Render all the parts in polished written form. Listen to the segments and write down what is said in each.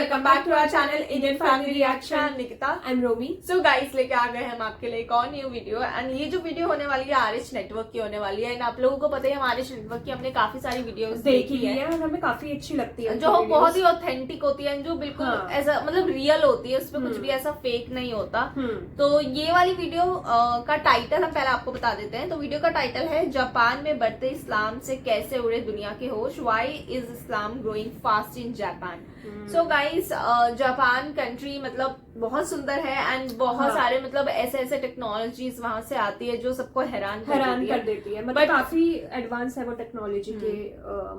Welcome back to our channel Indian family reaction. Nikita I am Romi. So guys लेके आ गए हम आपके लिए एक और न्यू वीडियो एंड ये जो वीडियो होने वाली है आरएच नेटवर्क की होने वाली है। एंड आप लोगों को पता है हम आरएच नेटवर्क की हमने काफी सारी वीडियोस देखी है और हमें काफी अच्छी लगती है, जो बहुत ही ऑथेंटिक होती है, जो बिल्कुल ऐसा मतलब रियल होती है, उसमें कुछ भी ऐसा फेक नहीं होता। तो ये वाली वीडियो का टाइटल हम पहले आपको बता देते हैं। तो वीडियो का टाइटल है जापान में बढ़ते इस्लाम से कैसे उड़े दुनिया के होश, why is Islam growing fast in Japan. So guys Japan country मतलब बहुत सुंदर है एंड बहुत सारे मतलब ऐसे ऐसे टेक्नोलॉजीज वहां से आती है जो सबको हैरान कर देती है। मतलब काफी एडवांस है वो टेक्नोलॉजी के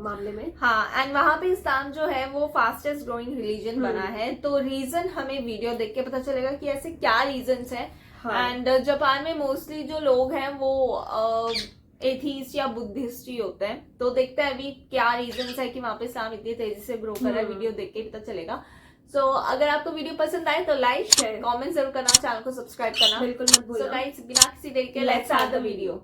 मामले में। हाँ, एंड वहां पे इस्लाम जो है वो फास्टेस्ट ग्रोइंग रिलीजन बना है। तो रीजन हमें वीडियो देख के पता चलेगा कि ऐसे क्या रीजंस है। एंड जापान में मोस्टली जो लोग हैं वो एथीस्ट या बुद्धिस्ट ही होते हैं। तो देखते हैं अभी क्या रीजंस है कि वहां पे इस्लाम इतनी तेजी से ग्रो कर रहा है। वीडियो देख के पता चलेगा। सो अगर आपको वीडियो पसंद आए तो लाइक शेयर कमेंट जरूर करना, चैनल को सब्सक्राइब करना बिल्कुल मत भूलना। सो गाइस बिना किसी देरी के लेट्स स्टार्ट द वीडियो।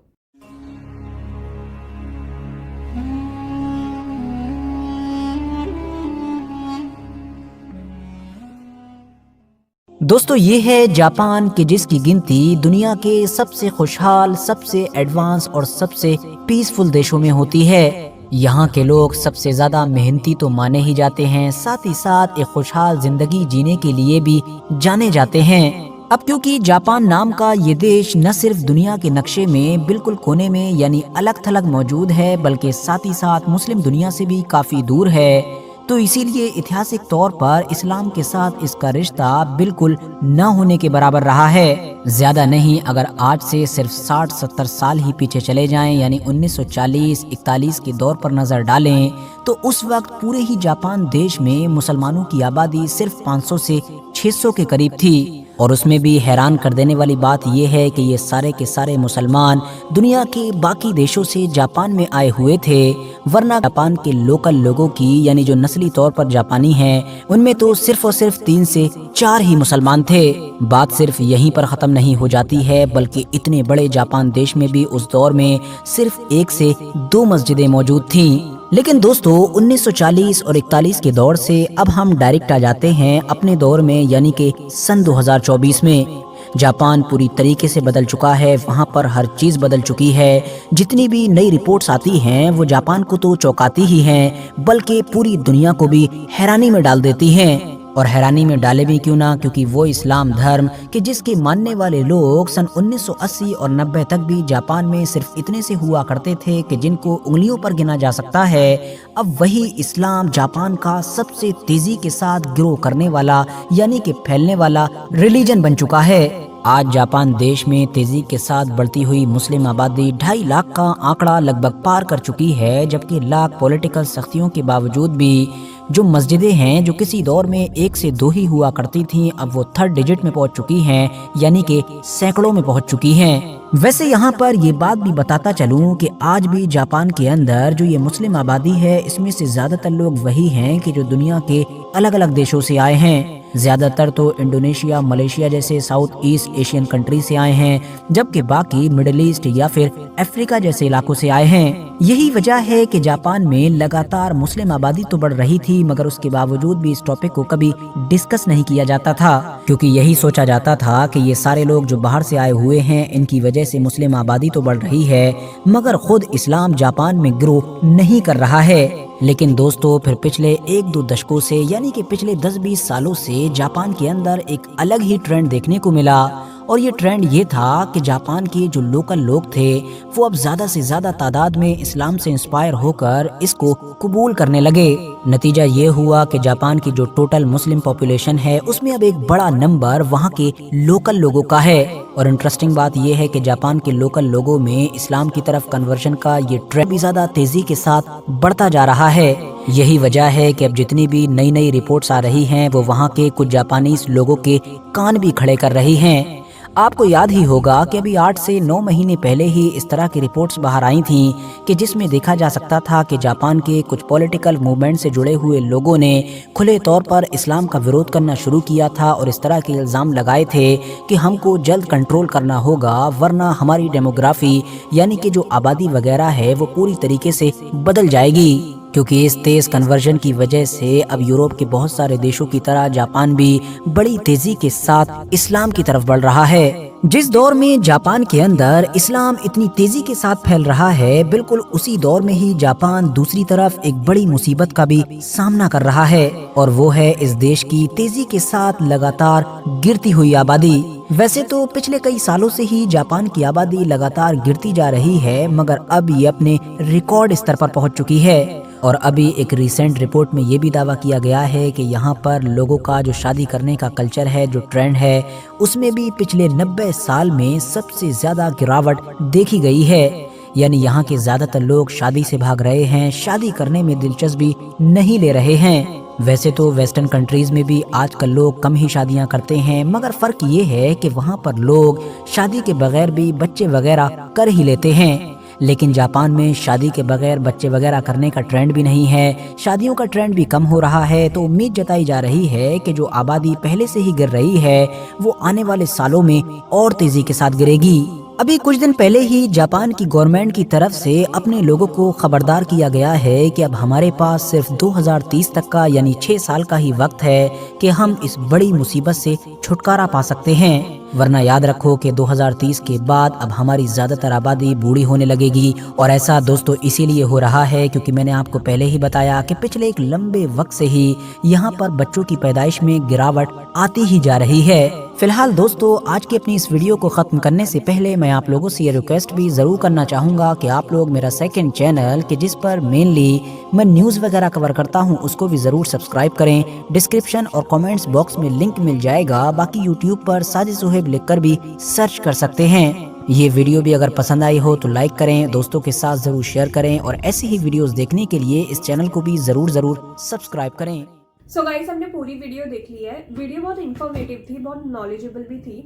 दोस्तों ये है जापान कि जिसकी गिनती दुनिया के सबसे खुशहाल, सबसे एडवांस और सबसे पीसफुल देशों में होती है। यहाँ के लोग सबसे ज्यादा मेहनती तो माने ही जाते हैं, साथ ही साथ एक खुशहाल जिंदगी जीने के लिए भी जाने जाते हैं। अब क्योंकि जापान नाम का ये देश न सिर्फ दुनिया के नक्शे में बिल्कुल कोने में यानी अलग थलग मौजूद है, बल्कि साथ ही साथ मुस्लिम दुनिया से भी काफी दूर है, तो इसीलिए ऐतिहासिक तौर पर इस्लाम के साथ इसका रिश्ता बिल्कुल न होने के बराबर रहा है। ज्यादा नहीं, अगर आज से सिर्फ 60-70 साल ही पीछे चले जाएं, यानी 1940-41 के दौर पर नजर डालें, तो उस वक्त पूरे ही जापान देश में मुसलमानों की आबादी सिर्फ 500 से 600 के करीब थी। और उसमें भी हैरान कर देने वाली बात यह है कि ये सारे के सारे मुसलमान दुनिया के बाकी देशों से जापान में आए हुए थे, वरना जापान के लोकल लोगों की यानी जो नस्ली तौर पर जापानी हैं, उनमें तो सिर्फ और सिर्फ 3 से 4 ही मुसलमान थे। बात सिर्फ यहीं पर खत्म नहीं हो जाती है, बल्कि इतने बड़े जापान देश में भी उस दौर में सिर्फ 1 से 2 मस्जिदें मौजूद थीं। लेकिन दोस्तों 1940 और 41 के दौर से अब हम डायरेक्ट आ जाते हैं अपने दौर में, यानी कि सन 2024 में। जापान पूरी तरीके से बदल चुका है, वहाँ पर हर चीज़ बदल चुकी है। जितनी भी नई रिपोर्ट्स आती हैं वो जापान को तो चौंकाती ही हैं, बल्कि पूरी दुनिया को भी हैरानी में डाल देती हैं। और हैरानी में डाले भी क्यों ना, क्योंकि वो इस्लाम धर्म कि जिसके मानने वाले लोग सन 1980 और 90 तक भी जापान में सिर्फ इतने से हुआ करते थे कि जिनको उंगलियों पर गिना जा सकता है, अब वही इस्लाम जापान का सबसे तेजी के साथ ग्रो करने वाला यानी कि फैलने वाला रिलीजन बन चुका है। आज जापान देश में तेजी के साथ बढ़ती हुई मुस्लिम आबादी 2.5 लाख का आंकड़ा लगभग पार कर चुकी है, जबकि लाख पॉलिटिकल सख्तियों के बावजूद भी जो मस्जिदें हैं जो किसी दौर में 1 से 2 ही हुआ करती थीं, अब वो 3rd डिजिट में पहुंच चुकी हैं, यानी कि सैकड़ों में पहुंच चुकी हैं। वैसे यहाँ पर ये बात भी बताता चलूं कि आज भी जापान के अंदर जो ये मुस्लिम आबादी है, इसमें से ज्यादातर लोग वही हैं कि जो दुनिया के अलग अलग देशों से आए हैं। ज्यादातर तो इंडोनेशिया, मलेशिया जैसे साउथ ईस्ट एशियन कंट्री से आए हैं, जबकि बाकी मिडिल ईस्ट या फिर अफ्रीका जैसे इलाकों से आए हैं। यही वजह है कि जापान में लगातार मुस्लिम आबादी तो बढ़ रही थी, मगर उसके बावजूद भी इस टॉपिक को कभी डिस्कस नहीं किया जाता था, क्योंकि यही सोचा जाता था कि ये सारे लोग जो बाहर से आए हुए हैं, इनकी वजह से मुस्लिम आबादी तो बढ़ रही है, मगर खुद इस्लाम जापान में ग्रो नहीं कर रहा है। लेकिन दोस्तों फिर पिछले 1-2 दशकों से यानी कि पिछले 10-20 सालों से जापान के अंदर एक अलग ही ट्रेंड देखने को मिला। और ये ट्रेंड ये था कि जापान के जो लोकल लोग थे वो अब ज्यादा से ज्यादा तादाद में इस्लाम से इंस्पायर होकर इसको कबूल करने लगे। नतीजा ये हुआ कि जापान की जो टोटल मुस्लिम पॉपुलेशन है उसमें अब एक बड़ा नंबर वहाँ के लोकल लोगों का है। और इंटरेस्टिंग बात यह है कि जापान के लोकल लोगों में इस्लाम की तरफ कन्वर्जन का ये ट्रेंड भी ज्यादा तेजी के साथ बढ़ता जा रहा है। यही वजह है कि अब जितनी भी नई नई रिपोर्ट्स आ रही हैं वो वहाँ के कुछ जापानीज लोगों के कान भी खड़े कर रही हैं। आपको याद ही होगा कि अभी 8 से 9 महीने पहले ही इस तरह की रिपोर्ट्स बाहर आई थीं कि जिसमें देखा जा सकता था कि जापान के कुछ पॉलिटिकल मूवमेंट से जुड़े हुए लोगों ने खुले तौर पर इस्लाम का विरोध करना शुरू किया था और इस तरह के इल्ज़ाम लगाए थे कि हमको जल्द कंट्रोल करना होगा, वरना हमारी डेमोग्राफी यानी कि जो आबादी वगैरह है वो पूरी तरीके से बदल जाएगी। क्योंकि इस तेज कन्वर्जन की वजह से अब यूरोप के बहुत सारे देशों की तरह जापान भी बड़ी तेजी के साथ इस्लाम की तरफ बढ़ रहा है। जिस दौर में जापान के अंदर इस्लाम इतनी तेजी के साथ फैल रहा है, बिल्कुल उसी दौर में ही जापान दूसरी तरफ एक बड़ी मुसीबत का भी सामना कर रहा है, और वो है इस देश की तेजी के साथ लगातार गिरती हुई आबादी। वैसे तो पिछले कई सालों से ही जापान की आबादी लगातार गिरती जा रही है, मगर अब ये अपने रिकॉर्ड स्तर पर पहुंच चुकी है। और अभी एक रिसेंट रिपोर्ट में ये भी दावा किया गया है कि यहाँ पर लोगों का जो शादी करने का कल्चर है, जो ट्रेंड है, उसमें भी पिछले 90 साल में सबसे ज्यादा गिरावट देखी गई है। यानी यहाँ के ज्यादातर लोग शादी से भाग रहे हैं, शादी करने में दिलचस्पी नहीं ले रहे हैं। वैसे तो वेस्टर्न कंट्रीज में भी आजकल लोग कम ही शादियां करते हैं, मगर फर्क ये है कि वहाँ पर लोग शादी के बगैर भी बच्चे वगैरह कर ही लेते हैं। लेकिन जापान में शादी के बगैर बच्चे वगैरह करने का ट्रेंड भी नहीं है, शादियों का ट्रेंड भी कम हो रहा है। तो उम्मीद जताई जा रही है कि जो आबादी पहले से ही गिर रही है, वो आने वाले सालों में और तेजी के साथ गिरेगी। अभी कुछ दिन पहले ही जापान की गवर्नमेंट की तरफ से अपने लोगों को खबरदार किया गया है कि अब हमारे पास सिर्फ 2030 तक का यानी 6 साल का ही वक्त है कि हम इस बड़ी मुसीबत से छुटकारा पा सकते हैं। वरना याद रखो कि 2030 के बाद अब हमारी ज्यादातर आबादी बूढ़ी होने लगेगी। और ऐसा दोस्तों इसीलिए हो रहा है क्योंकि मैंने आपको पहले ही बताया कि पिछले एक लंबे वक्त से ही यहाँ पर बच्चों की पैदाइश में गिरावट आती ही जा रही है। फिलहाल दोस्तों, आज की अपनी इस वीडियो को खत्म करने से पहले मैं आप लोगों से ये रिक्वेस्ट भी जरूर करना चाहूंगा कि आप लोग मेरा सेकंड चैनल कि जिस पर मेनली मैं न्यूज़ वगैरह कवर करता हूं, उसको भी जरूर सब्सक्राइब करें। डिस्क्रिप्शन और कमेंट्स बॉक्स में लिंक मिल जाएगा। बाकी यूट्यूब पर साजिद सुहेब लिखकर भी सर्च कर सकते हैं। ये वीडियो भी अगर पसंद आई हो तो लाइक करें, दोस्तों के साथ जरूर शेयर करें, और ऐसी ही वीडियोस देखने के लिए इस चैनल को भी जरूर सब्सक्राइब करें। सो गाइस, हमने पूरी वीडियो देख ली है। वीडियो बहुत इन्फॉर्मेटिव थी, बहुत नॉलेजेबल भी थी।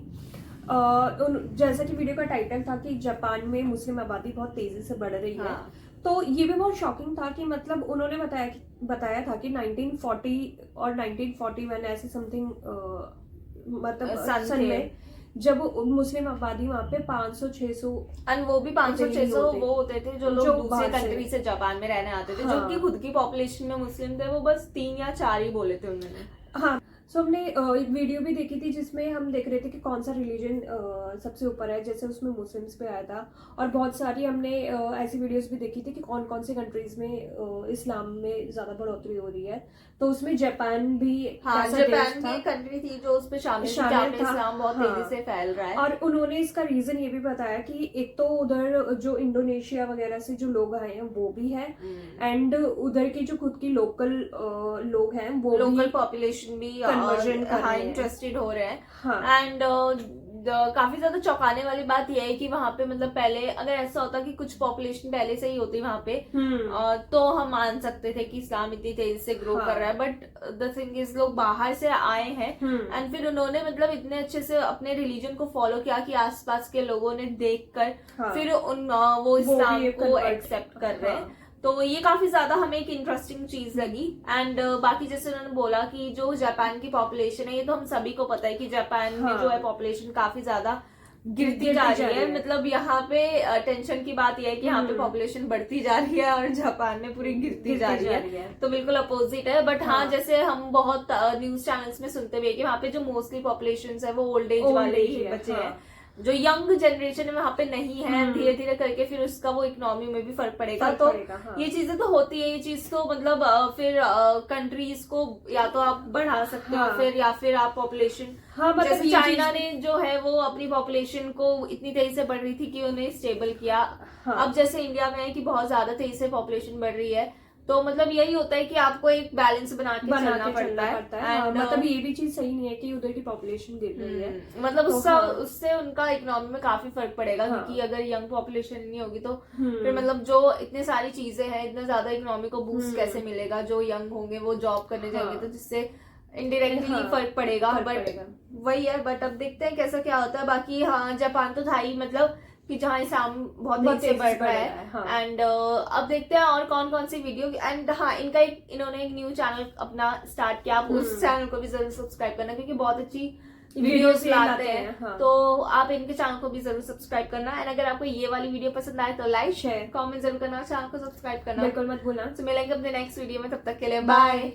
जैसा कि वीडियो का टाइटल था कि जापान में मुस्लिम आबादी बहुत तेजी से बढ़ रही है, तो ये भी बहुत शॉकिंग था कि मतलब उन्होंने बताया था कि 1940 और 1941 ऐसे समथिंग मतलब सन में जब मुस्लिम आबादी वहाँ पे 500-600 एंड वो भी 500-600 वो होते थे जो लोग दूसरे कंट्री से जापान में रहने आते थे। हाँ। जो कि खुद की पॉपुलेशन में मुस्लिम थे, वो बस 3 या 4 ही बोले थे उन्होंने। हाँ, सो हमने एक वीडियो भी देखी थी जिसमें हम देख रहे थे कि कौन सा रिलीजन सबसे ऊपर है, जैसे उसमें मुस्लिम्स पे आया था। और बहुत सारी हमने ऐसी वीडियोस भी देखी थी कि कौन कौन से कंट्रीज में इस्लाम में ज्यादा बढ़ोतरी हो रही है, तो उसमें जापान भी जापान भी एक कंट्री थी जो उस पे शामिल था। इस्लाम बहुत तेजी से फैल रहा है। और उन्होंने इसका रीजन ये भी बताया कि एक तो उधर जो इंडोनेशिया वगैरह से जो लोग आए हैं वो भी है, एंड उधर की जो खुद की लोकल लोग हैं वो लोकल पॉपुलेशन भी इंटरेस्टेड हो रहे हैं। एंड काफी ज्यादा चौंकाने वाली बात यह है कि वहां पे मतलब पहले अगर ऐसा होता कि कुछ पॉपुलेशन पहले से ही होती वहां पे तो हम मान सकते थे कि इस्लाम इतनी तेजी से ग्रो कर रहा है। बट द थिंग इज लोग बाहर से आए हैं एंड फिर उन्होंने मतलब इतने अच्छे से अपने रिलीजन को फॉलो किया कि आसपास के लोगों ने देखकर फिर वो इस्लाम को एक्सेप्ट कर रहे हैं। तो ये काफी ज्यादा हमें एक इंटरेस्टिंग चीज लगी। एंड बाकी जैसे उन्होंने बोला कि जो जापान की पॉपुलेशन है, ये तो हम सभी को पता है कि जापान में जो है पॉपुलेशन काफी ज्यादा गिरती जा रही है। मतलब यहाँ पे टेंशन की बात यह है कि यहाँ पे पॉपुलेशन बढ़ती जा रही है और जापान में पूरी गिरती जा रही है। तो बिल्कुल अपोजिट है। बट हाँ, जैसे हम बहुत न्यूज चैनल्स में सुनते हुए कि वहाँ पे जो मोस्टली पॉपुलेशन है वो ओल्ड एज वाले ही बच्चे हैं, जो यंग जनरेशन वहाँ पे नहीं है। धीरे धीरे करके फिर उसका वो इकोनॉमी में भी फर्क पड़ेगा। तो ये चीजें तो होती है। ये चीज तो मतलब फिर कंट्रीज को या तो आप बढ़ा सकते हो फिर, या फिर आप पॉपुलेशन जैसे चाइना ने जो है वो अपनी पॉपुलेशन को इतनी तेजी से बढ़ रही थी कि उन्हें स्टेबल किया। अब जैसे इंडिया में है कि बहुत ज्यादा तेजी से पॉपुलेशन बढ़ रही है, तो मतलब यही होता है कि आपको एक बैलेंस बना के चलना पड़ता है। मतलब ये भी चीज सही नहीं है कि उधर की पॉपुलेशन गिर रही है, मतलब उससे उनका इकोनॉमी में काफी फर्क पड़ेगा। क्योंकि अगर यंग पॉपुलेशन नहीं होगी तो फिर मतलब जो इतने सारी चीजें हैं, इतना ज्यादा इकोनॉमी को बूस्ट कैसे मिलेगा। जो यंग होंगे वो जॉब करने जाएंगे तो जिससे इनडायरेक्टली फर्क पड़ेगा। बट वही है। बट अब देखते हैं कैसा क्या होता है। बाकी हाँ, जापान तो था ही मतलब कि जहाँ इस्लाम बहुत तेजी से बढ़ रहा है। एंड अब देखते हैं और कौन कौन सी वीडियो। एंड हाँ, इन्होंने एक न्यू चैनल अपना स्टार्ट किया, आप उस चैनल को भी जरूर सब्सक्राइब करना क्योंकि बहुत अच्छी वीडियोस ये लाते हैं। हाँ। तो आप इनके चैनल को भी जरूर सब्सक्राइब करना। एंड अगर आपको ये वाली वीडियो पसंद आए तो लाइक शेयर कमेंट जरूर करना, चैनल को सब्सक्राइब करना। बिल्कुल मत भूलना। तो मिलेंगे अपने नेक्स्ट वीडियो में, तब तक के लिए बाय।